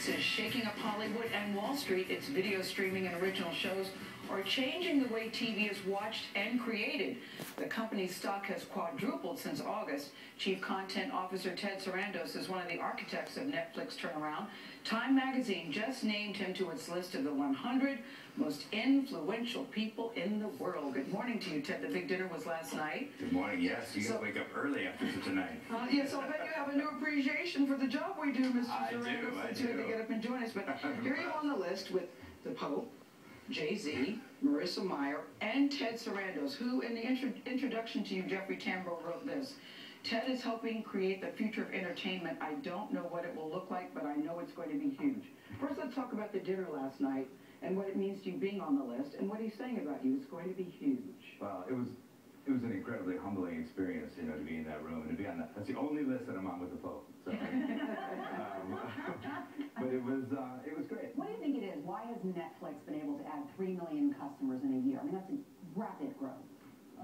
Netflix is shaking up Hollywood and Wall Street. Its video streaming and original shows are changing the way TV is watched and created. The company's stock has quadrupled since August. Chief Content Officer Ted Sarandos is one of the architects of Netflix turnaround. Time magazine just named him to its list of the 100 most influential people in the world. Good morning to you, Ted. The big dinner was last night. Good morning. Yes, you got to wake up early after such a night. Yes, I'll bet you have a new appreciation for the job we do, Mr. Sarandos. I do. To get up and join us. But here you are on the list with the Pope, Jay-Z, Marissa Mayer, and Ted Sarandos, who, in the introduction to you, Jeffrey Tambor wrote this: Ted is helping create the future of entertainment. I don't know what it will look like, but I know it's going to be huge. First, let's talk about the dinner last night and what it means to you being on the list and what he's saying about you. It's going to be huge. Well, it was an incredibly humbling experience, you know, to be in that room and to be on that. That's the only list that I'm on with the Pope. So, but it was great. What do you think it is? Why has Netflix been able to add 3 million customers in a year? I mean, that's a rapid growth.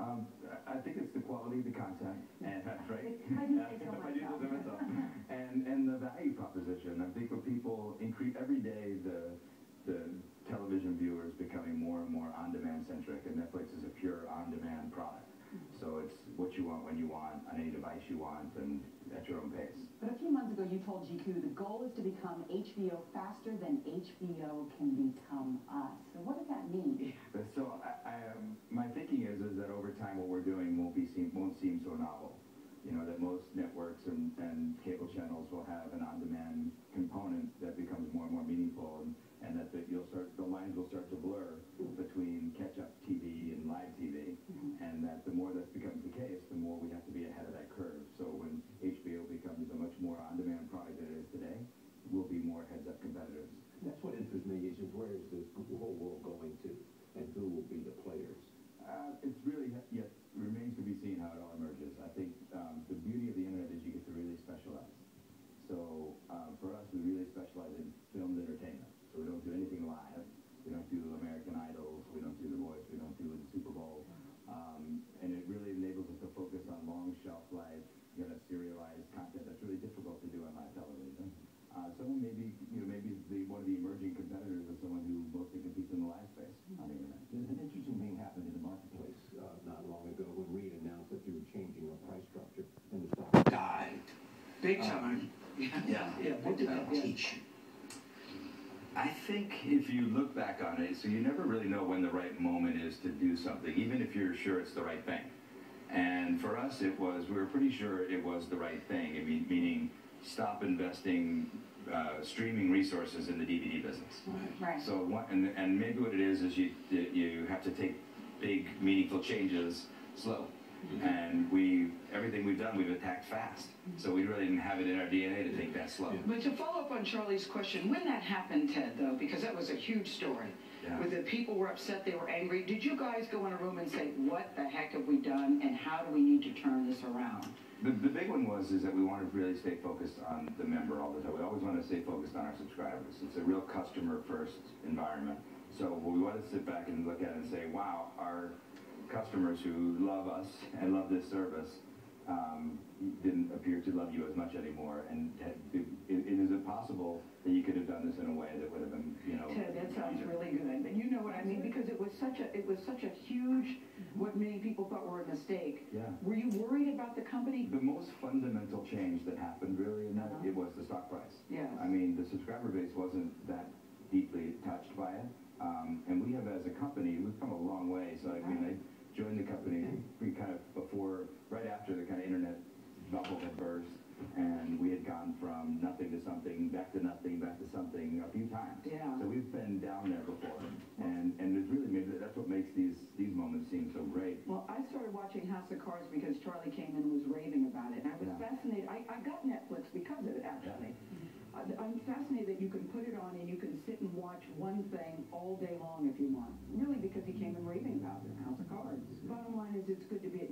I think it's the quality of the content, and that's right. I do say so myself. And the value proposition. I think when people increase every day, the television viewers becoming more and more on-demand centric, and Netflix is a pure on-demand product. So it's what you want when you want, on any device you want, and at your own pace. But a few months ago, you told GQ the goal is to become HBO faster than HBO can become us. So what does that mean? So my thinking is that over time, what we're doing won't seem so novel. You know, that most networks and cable channels will have an on-demand component that becomes more and more meaningful, and that the lines will start to blur between catch-up TV and live TV, and that the more that becomes the case, the more we have to be ahead of that curve. So when HBO becomes a much more on-demand product than it is today, we'll be more heads-up competitors. That's what interests me is where is this whole world going to, and who will be the players? It's really yet remains to be seen how it all emerges. I think the beauty of the internet is you get to really specialize. So for us, we really specialize in filmed entertainment. So we don't do anything live. We don't do American Idols. We don't do The Voice. We don't do the Super Bowl. And it really enables us to focus on long shelf life, serialized content that's really difficult to do on live television. Someone maybe one of the emerging competitors is someone who mostly competes in the live space on the internet. There's an interesting thing happened in the marketplace not long ago when Reed announced that you were changing your price structure, and the stock died. Big time. Yeah. What did that teach you? I think if you look back on it, so you never really know when the right moment is to do something, even if you're sure it's the right thing. And for us, we were pretty sure it was the right thing. I mean, meaning stop investing streaming resources in the DVD business. Right. So and maybe what it is you have to take big, meaningful changes slow. And everything we've done, we've attacked fast. So we really didn't have it in our DNA to take that slow. But to follow up on Charlie's question, when that happened, Ted, though, because that was a huge story, where the people were upset, they were angry, did you guys go in a room and say, what the heck have we done, and how do we need to turn this around? The big one is that we want to really stay focused on the member all the time. We always want to stay focused on our subscribers. It's a real customer-first environment. So we want to sit back and look at it and say, wow, our customers who love us and love this service didn't appear to love you as much anymore. And is it possible that you could have done this in a way that would have been, Ted, that sounds really good. And you know what I mean? Because it was such a huge, what many people thought were a mistake. Yeah. Were you worried about the company? The most fundamental change that happened really in that, it was the stock price. Yes. I mean, the subscriber base wasn't that deeply touched by it. And we have, as a company, we've come a long way. So, I mean, I joined the company right after the kind of internet bubble had burst, and we had gone from nothing to something, back to nothing, back to something a few times. Yeah. So we've been down there before, and it's really that's what makes these moments seem so great. Well, I started watching House of Cards because Charlie came in and was raving about it, and I was fascinated. I got Netflix because of it, actually. I'm fascinated that you can put it on and you can sit and watch one thing all day long if you want. Really, because he came and raving about it, House of Cards. Bottom line is, it's good to be